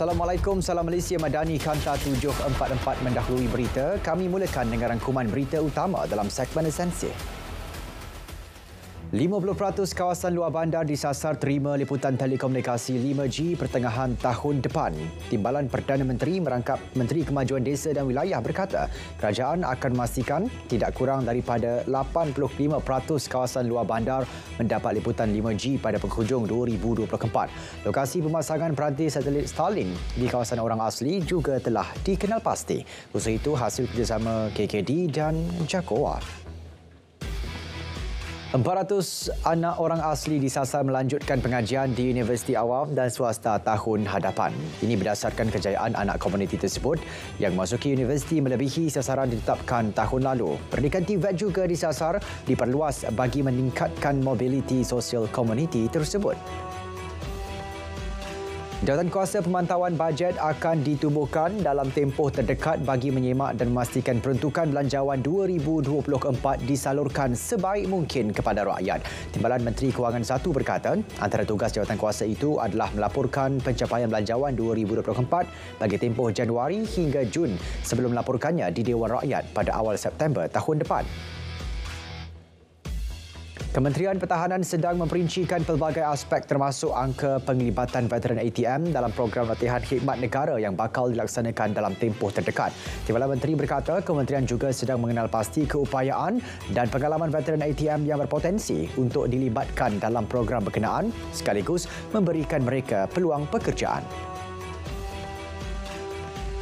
Assalamualaikum, salam Malaysia Madani Kanta 744 mendahului berita. Kami mulakan dengan rangkuman berita utama dalam segmen esensi. 50% kawasan luar bandar disasar terima liputan telekomunikasi 5G pertengahan tahun depan. Timbalan Perdana Menteri merangkap Menteri Kemajuan Desa dan Wilayah berkata, kerajaan akan memastikan tidak kurang daripada 85% kawasan luar bandar mendapat liputan 5G pada penghujung 2024. Lokasi pemasangan peranti satelit Starlink di kawasan orang asli juga telah dikenal pasti. Usaha itu hasil kerjasama KKD dan JAKOA. 400 anak orang asli disasar melanjutkan pengajian di universiti awam dan swasta tahun hadapan. Ini berdasarkan kejayaan anak komuniti tersebut yang memasuki universiti melebihi sasaran ditetapkan tahun lalu. Pendidikan TVET juga disasar diperluas bagi meningkatkan mobiliti sosial komuniti tersebut. Jawatankuasa Pemantauan Bajet akan ditubuhkan dalam tempoh terdekat bagi menyemak dan memastikan peruntukan belanjawan 2024 disalurkan sebaik mungkin kepada rakyat. Timbalan Menteri Kewangan 1 berkata, antara tugas jawatankuasa itu adalah melaporkan pencapaian belanjawan 2024 bagi tempoh Januari hingga Jun sebelum melaporkannya di Dewan Rakyat pada awal September tahun depan. Kementerian Pertahanan sedang memperincikan pelbagai aspek termasuk angka penglibatan veteran ATM dalam program latihan khidmat negara yang bakal dilaksanakan dalam tempoh terdekat. Timbalan Menteri berkata, kementerian juga sedang mengenal pasti keupayaan dan pengalaman veteran ATM yang berpotensi untuk dilibatkan dalam program berkenaan sekaligus memberikan mereka peluang pekerjaan.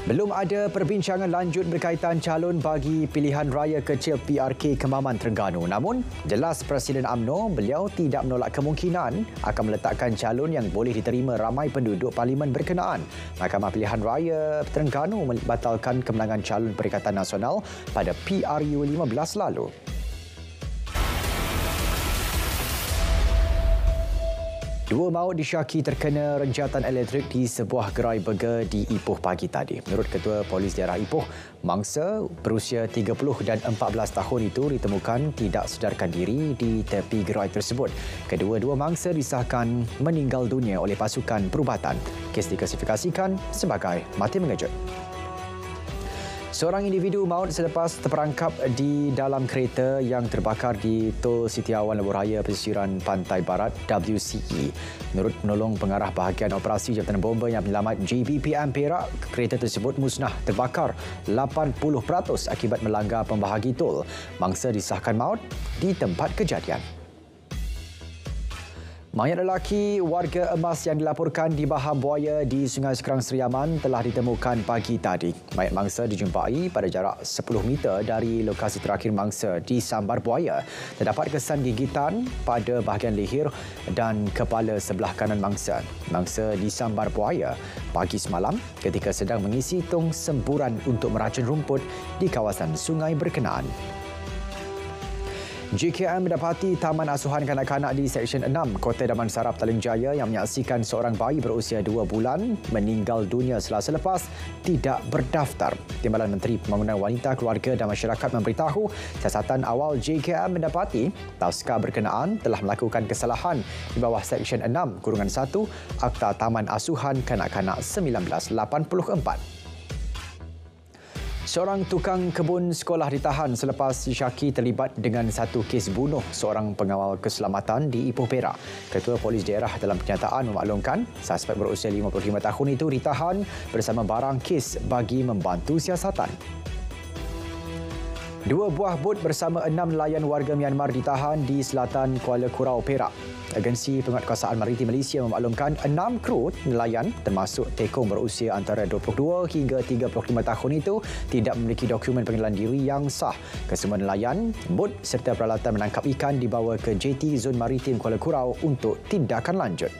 Belum ada perbincangan lanjut berkaitan calon bagi pilihan raya kecil PRK Kemaman Terengganu. Namun, jelas Presiden UMNO beliau tidak menolak kemungkinan akan meletakkan calon yang boleh diterima ramai penduduk parlimen berkenaan. Mahkamah Pilihan Raya Terengganu membatalkan kemenangan calon Perikatan Nasional pada PRU 15 lalu. Dua maut disyaki terkena renjatan elektrik di sebuah gerai burger di Ipoh pagi tadi. Menurut Ketua Polis Daerah Ipoh, mangsa berusia 30 dan 14 tahun itu ditemukan tidak sedarkan diri di tepi gerai tersebut. Kedua-dua mangsa disahkan meninggal dunia oleh pasukan perubatan. Kes diklasifikasikan sebagai mati mengejut. Seorang individu maut selepas terperangkap di dalam kereta yang terbakar di Tol Setiawan Lebuh Raya Pesisiran Pantai Barat WCE. Menurut penolong pengarah bahagian operasi Jabatan Bomba yang menyelamat JBPM Perak, kereta tersebut musnah terbakar 80% akibat melanggar pembahagi tol. Mangsa disahkan maut di tempat kejadian. Mayat lelaki warga emas yang dilaporkan di Bahar Buaya di Sungai Sekerang Seriaman telah ditemukan pagi tadi. Mayat mangsa dijumpai pada jarak 10 meter dari lokasi terakhir mangsa di Sambar Buaya. Terdapat kesan gigitan pada bahagian leher dan kepala sebelah kanan mangsa. Mangsa di Sambar Buaya pagi semalam ketika sedang mengisi tong semburan untuk meracun rumput di kawasan sungai berkenaan. JKM mendapati Taman Asuhan Kanak-kanak di Seksyen 6 Kota Damansara Petaling Jaya yang menyaksikan seorang bayi berusia 2 bulan meninggal dunia selasa lepas tidak berdaftar. Timbalan Menteri Pembangunan Wanita, Keluarga dan Masyarakat memberitahu siasatan awal JKM mendapati taska berkenaan telah melakukan kesalahan di bawah Seksyen 6-1 Akta Taman Asuhan Kanak-kanak 1984. Seorang tukang kebun sekolah ditahan selepas disyaki terlibat dengan satu kes bunuh seorang pengawal keselamatan di Ipoh Perak. Ketua Polis Daerah dalam kenyataan memaklumkan suspek berusia 55 tahun itu ditahan bersama barang kes bagi membantu siasatan. 2 buah bot bersama 6 nelayan warga Myanmar ditahan di selatan Kuala Kurau, Perak. Agensi Penguatkuasaan Maritim Malaysia memaklumkan 6 kru nelayan termasuk tekong berusia antara 22 hingga 35 tahun itu tidak memiliki dokumen pengenalan diri yang sah. Kesemua nelayan, bot serta peralatan menangkap ikan dibawa ke JT Zon Maritim Kuala Kurau untuk tindakan lanjut.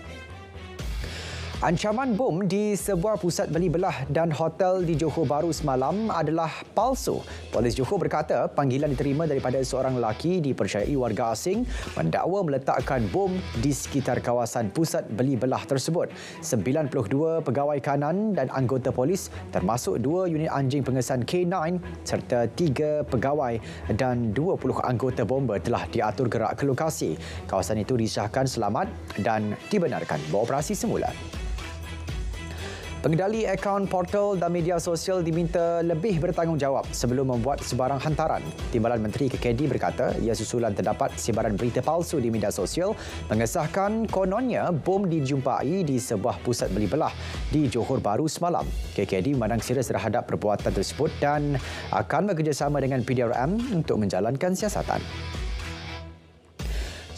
Ancaman bom di sebuah pusat beli belah dan hotel di Johor Bahru semalam adalah palsu. Polis Johor berkata panggilan diterima daripada seorang lelaki dipercayai warga asing mendakwa meletakkan bom di sekitar kawasan pusat beli belah tersebut. 92 pegawai kanan dan anggota polis termasuk 2 unit anjing pengesan K9 serta 3 pegawai dan 20 anggota bomba telah diatur gerak ke lokasi. Kawasan itu disahkan selamat dan dibenarkan beroperasi semula. Pengendali akaun portal dan media sosial diminta lebih bertanggungjawab sebelum membuat sebarang hantaran. Timbalan Menteri KKD berkata ia susulan terdapat sebaran berita palsu di media sosial mengesahkan kononnya bom dijumpai di sebuah pusat beli belah di Johor Bahru semalam. KKD memandang serius terhadap perbuatan tersebut dan akan bekerjasama dengan PDRM untuk menjalankan siasatan.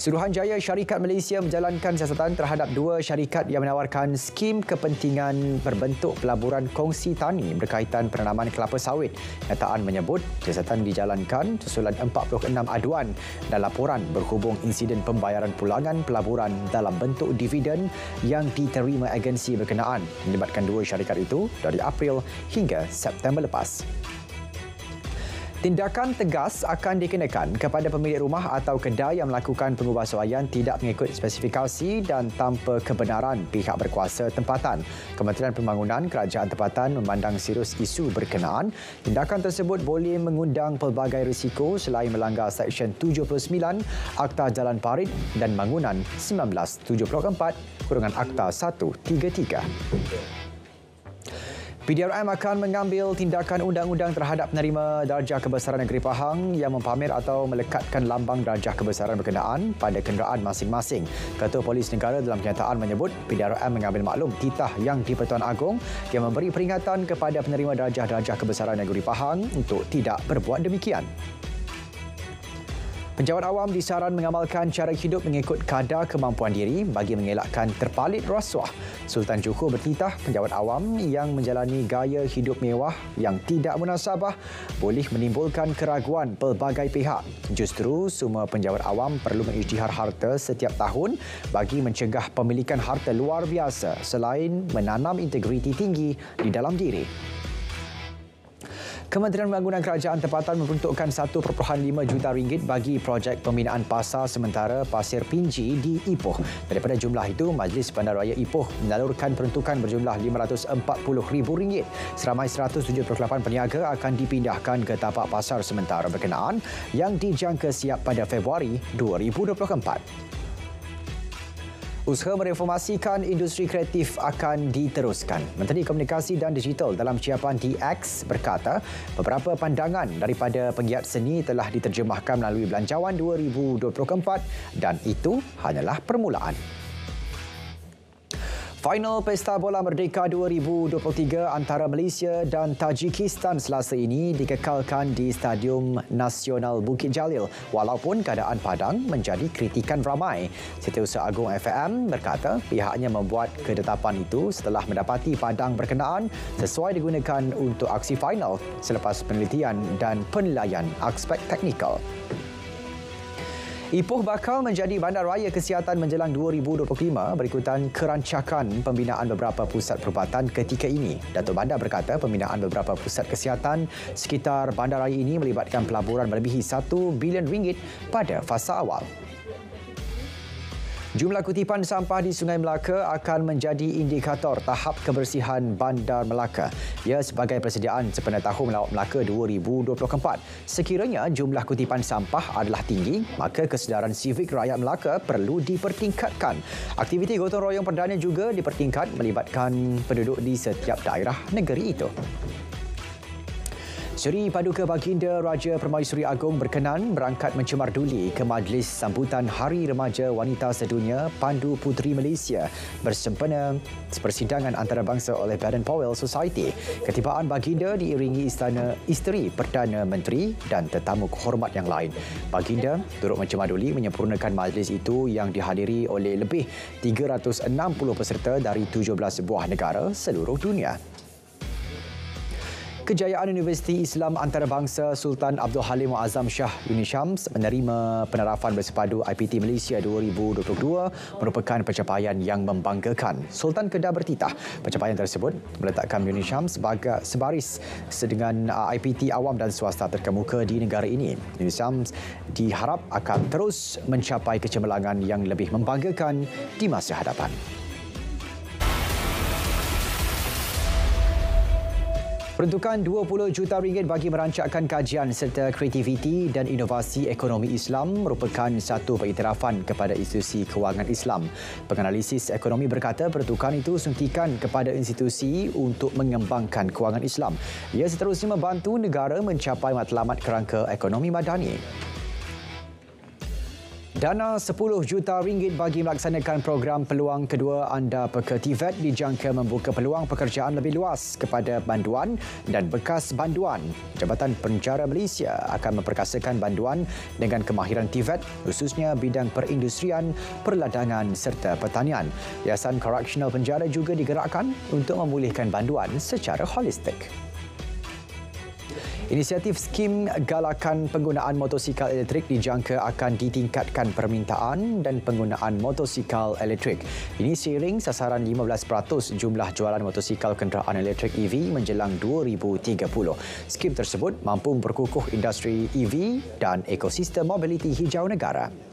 Suruhanjaya Syarikat Malaysia menjalankan siasatan terhadap dua syarikat yang menawarkan skim kepentingan berbentuk pelaburan kongsi tani berkaitan penanaman kelapa sawit. Nyataan menyebut siasatan dijalankan susulan 46 aduan dan laporan berhubung insiden pembayaran pulangan pelaburan dalam bentuk dividen yang diterima agensi berkenaan melibatkan dua syarikat itu dari April hingga September lepas. Tindakan tegas akan dikenakan kepada pemilik rumah atau kedai yang melakukan pengubahsuaian tidak mengikut spesifikasi dan tanpa kebenaran pihak berkuasa tempatan. Kementerian Pembangunan Kerajaan Tempatan memandang serius isu berkenaan. Tindakan tersebut boleh mengundang pelbagai risiko selain melanggar Seksyen 79 Akta Jalan Parit dan Bangunan 1974/Akta 133. PDRM akan mengambil tindakan undang-undang terhadap penerima darjah kebesaran negeri Pahang yang mempamer atau melekatkan lambang darjah kebesaran berkenaan pada kenderaan masing-masing. Ketua Polis Negara dalam kenyataan menyebut PDRM mengambil maklum titah yang di-Pertuan Agong yang memberi peringatan kepada penerima darjah kebesaran negeri Pahang untuk tidak berbuat demikian. Penjawat awam disaran mengamalkan cara hidup mengikut kadar kemampuan diri bagi mengelakkan terpalit rasuah. Sultan Johor bertitah penjawat awam yang menjalani gaya hidup mewah yang tidak munasabah boleh menimbulkan keraguan pelbagai pihak. Justru semua penjawat awam perlu mengisytihar harta setiap tahun bagi mencegah pemilikan harta luar biasa selain menanam integriti tinggi di dalam diri. Kementerian Pembangunan Kerajaan Tempatan memperuntukkan RM1.5 juta bagi projek pembinaan pasar sementara Pasir Pinji di Ipoh. Daripada jumlah itu, Majlis Bandaraya Ipoh menyalurkan peruntukan berjumlah RM540,000. Seramai 178 peniaga akan dipindahkan ke tapak pasar sementara berkenaan yang dijangka siap pada Februari 2024. Usaha mereformasikan industri kreatif akan diteruskan. Menteri Komunikasi dan Digital dalam siapan DX berkata beberapa pandangan daripada penggiat seni telah diterjemahkan melalui Belanjawan 2024 dan itu hanyalah permulaan. Final Pesta Bola Merdeka 2023 antara Malaysia dan Tajikistan Selasa ini dikekalkan di Stadium Nasional Bukit Jalil walaupun keadaan padang menjadi kritikan ramai. Setiausaha Agong FM berkata pihaknya membuat ketetapan itu setelah mendapati padang berkenaan sesuai digunakan untuk aksi final selepas penelitian dan penilaian aspek teknikal. Ipoh bakal menjadi bandaraya kesihatan menjelang 2025 berikutan kerancakan pembinaan beberapa pusat perubatan ketika ini. Datuk Bandar berkata pembinaan beberapa pusat kesihatan sekitar bandaraya ini melibatkan pelaburan melebihi RM1 bilion pada fasa awal. Jumlah kutipan sampah di Sungai Melaka akan menjadi indikator tahap kebersihan Bandar Melaka. Ia sebagai persediaan sepenuh tahun Melawat Melaka 2024. Sekiranya jumlah kutipan sampah adalah tinggi, maka kesedaran sivik rakyat Melaka perlu dipertingkatkan. Aktiviti gotong royong perdana juga dipertingkat melibatkan penduduk di setiap daerah negeri itu. Seri Paduka Baginda Raja Permaisuri Agong berkenan berangkat mencemar duli ke Majlis Sambutan Hari Remaja Wanita Sedunia Pandu Puteri Malaysia bersempena persidangan antarabangsa oleh Baden-Powell Society. Ketibaan Baginda diiringi isteri Perdana Menteri dan tetamu kehormat yang lain. Baginda turut mencemar duli menyempurnakan majlis itu yang dihadiri oleh lebih 360 peserta dari 17 buah negara seluruh dunia. Kejayaan Universiti Islam Antarabangsa Sultan Abdul Halim Muazzam Shah UniSyams menerima penerapan bersepadu IPT Malaysia 2022 merupakan pencapaian yang membanggakan. Sultan Kedah bertitah pencapaian tersebut meletakkan UniSyams sebaris dengan IPT awam dan swasta terkemuka di negara ini. UniSyams diharap akan terus mencapai kecemerlangan yang lebih membanggakan di masa hadapan. Peruntukan RM20 juta bagi merancangkan kajian serta kreativiti dan inovasi ekonomi Islam merupakan satu pengiktirafan kepada institusi kewangan Islam. Penganalisis ekonomi berkata peruntukan itu suntikan kepada institusi untuk mengembangkan kewangan Islam. Ia seterusnya membantu negara mencapai matlamat kerangka ekonomi madani. Dana RM10 juta bagi melaksanakan program peluang kedua anda peka TVET dijangka membuka peluang pekerjaan lebih luas kepada banduan dan bekas banduan. Jabatan Penjara Malaysia akan memperkasakan banduan dengan kemahiran TVET khususnya bidang perindustrian, perladangan serta pertanian. Yayasan Koreksional Penjara juga digerakkan untuk memulihkan banduan secara holistik. Inisiatif skim galakan penggunaan motosikal elektrik dijangka akan ditingkatkan permintaan dan penggunaan motosikal elektrik. Ini seiring sasaran 15% jumlah jualan motosikal kenderaan elektrik EV menjelang 2030. Skim tersebut mampu memperkukuh industri EV dan ekosistem mobiliti hijau negara.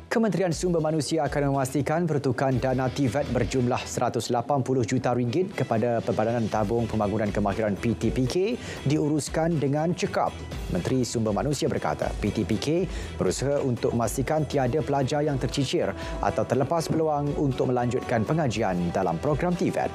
Kementerian Sumber Manusia akan memastikan pertukaran dana TVET berjumlah RM180 juta kepada Perbadanan Tabung Pembangunan Kemahiran PTPK diuruskan dengan cekap. Menteri Sumber Manusia berkata PTPK berusaha untuk memastikan tiada pelajar yang tercicir atau terlepas peluang untuk melanjutkan pengajian dalam program TVET.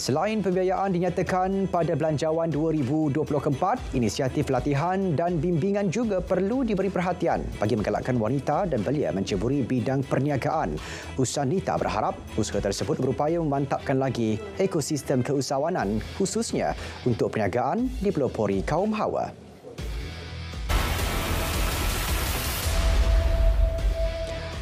Selain pembiayaan dinyatakan pada Belanjawan 2024, inisiatif latihan dan bimbingan juga perlu diberi perhatian bagi menggalakkan wanita dan belia menceburi bidang perniagaan. Usanita berharap usaha tersebut berupaya memantapkan lagi ekosistem keusahawanan khususnya untuk perniagaan di pelopori kaum hawa.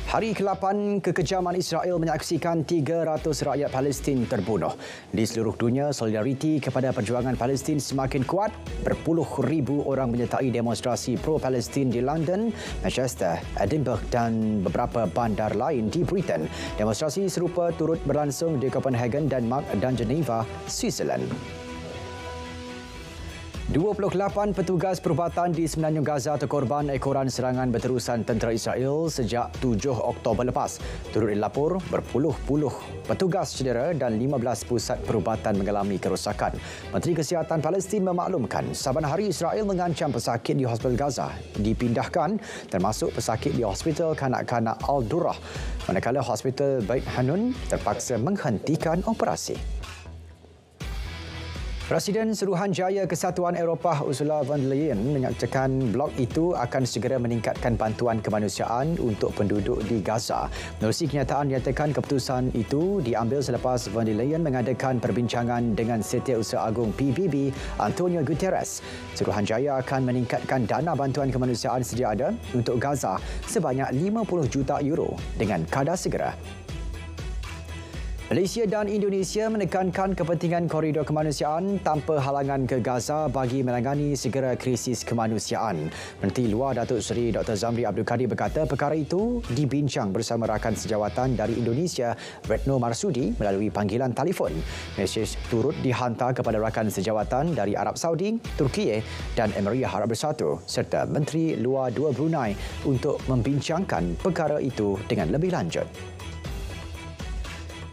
Hari ke-8, kekejaman Israel menyaksikan 300 rakyat Palestin terbunuh. Di seluruh dunia, solidariti kepada perjuangan Palestin semakin kuat. Berpuluh ribu orang menyertai demonstrasi pro-Palestin di London, Manchester, Edinburgh dan beberapa bandar lain di Britain. Demonstrasi serupa turut berlangsung di Copenhagen, Denmark dan Geneva, Switzerland. 28 petugas perubatan di Semenanjung Gaza terkorban ekoran serangan berterusan tentera Israel sejak 7 Oktober lepas. Turut dilapor berpuluh-puluh petugas cedera dan 15 pusat perubatan mengalami kerosakan. Menteri Kesihatan Palestin memaklumkan saban hari Israel mengancam pesakit di Hospital Gaza dipindahkan termasuk pesakit di Hospital Kanak-Kanak Al-Durrah manakala Hospital Beit Hanun terpaksa menghentikan operasi. Presiden Suruhanjaya Kesatuan Eropah Ursula von der Leyen menyatakan blok itu akan segera meningkatkan bantuan kemanusiaan untuk penduduk di Gaza. Menerusi kenyataan dinyatakan keputusan itu diambil selepas von der Leyen mengadakan perbincangan dengan Setiausaha Agung PBB Antonio Guterres. Suruhanjaya akan meningkatkan dana bantuan kemanusiaan sedia ada untuk Gaza sebanyak 50 juta euro dengan kadar segera. Malaysia dan Indonesia menekankan kepentingan koridor kemanusiaan tanpa halangan ke Gaza bagi menangani segera krisis kemanusiaan. Menteri Luar Datuk Seri Dr. Zamri Abdul Kadir berkata perkara itu dibincang bersama rakan sejawatan dari Indonesia, Retno Marsudi melalui panggilan telefon. Mesej turut dihantar kepada rakan sejawatan dari Arab Saudi, Turki dan Emirat Arab Bersatu serta Menteri Luar Dua Brunei untuk membincangkan perkara itu dengan lebih lanjut.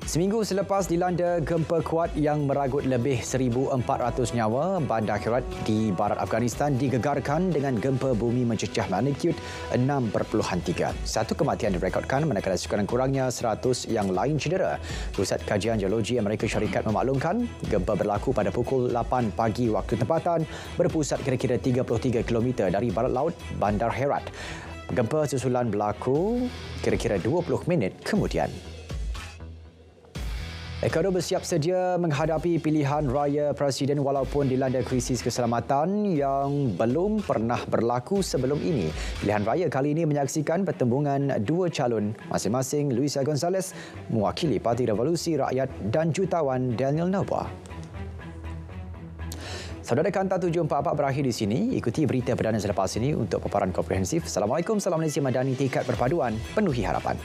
Seminggu selepas dilanda gempa kuat yang meragut lebih 1,400 nyawa, bandar Herat di barat Afghanistan digegarkan dengan gempa bumi mencecah magnitude 6.3. Satu kematian direkodkan manakala sekurang-kurangnya 100 yang lain cedera. Pusat Kajian Geologi Amerika Syarikat memaklumkan gempa berlaku pada pukul 8 pagi waktu tempatan berpusat kira-kira 33 km dari barat laut bandar Herat. Gempa susulan berlaku kira-kira 20 minit kemudian. Ecuador bersiap sedia menghadapi pilihan raya presiden walaupun dilanda krisis keselamatan yang belum pernah berlaku sebelum ini. Pilihan raya kali ini menyaksikan pertembungan dua calon masing-masing Luisa Gonzalez mewakili Parti Revolusi Rakyat dan jutawan Daniel Noboa. Saudara Kanta 744 berakhir di sini. Ikuti berita perdana selepas ini untuk paparan komprehensif. Assalamualaikum, salam Malaysia Madani, tekad perpaduan, penuhi harapan.